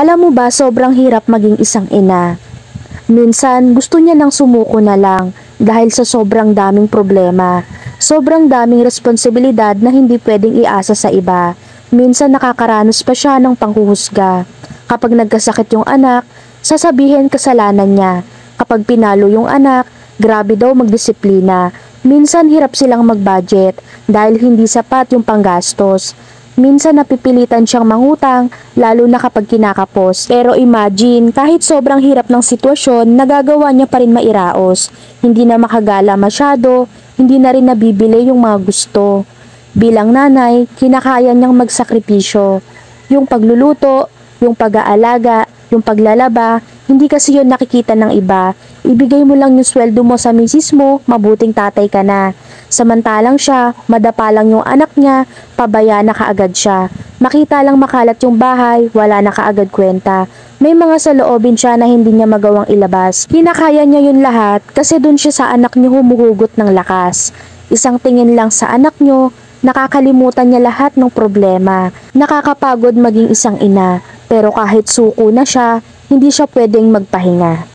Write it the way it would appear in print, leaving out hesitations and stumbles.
Alam mo ba, sobrang hirap maging isang ina. Minsan, gusto niya nang sumuko na lang dahil sa sobrang daming problema. Sobrang daming responsibilidad na hindi pwedeng iasa sa iba. Minsan nakakaranas pa siya ng panghuhusga. Kapag nagkasakit yung anak, sasabihin kasalanan niya. Kapag pinalo yung anak, grabe daw magdisiplina. Minsan hirap silang mag-budget dahil hindi sapat yung panggastos. Minsan napipilitan siyang mangutang, lalo na kapag kinakapos. Pero imagine, kahit sobrang hirap ng sitwasyon, nagagawa niya pa rin mairaos. Hindi na makagala masyado, hindi na rin nabibili yung mga gusto. Bilang nanay, kinakaya niyang magsakripisyo. Yung pagluluto, yung pag-aalaga, yung paglalaba, hindi kasi yun nakikita ng iba. Ibigay mo lang yung sweldo mo sa misis mo, mabuting tatay ka na. Samantalang siya, madapa lang yung anak niya, pabaya na kaagad siya. Makita lang makalat yung bahay, wala na kaagad kwenta. May mga saloobin siya na hindi niya magawang ilabas. Kinakaya niya yun lahat kasi dun siya sa anak niyo humuhugot ng lakas. Isang tingin lang sa anak niyo, nakakalimutan niya lahat ng problema. Nakakapagod maging isang ina, pero kahit suko na siya, hindi siya pwedeng magpahinga.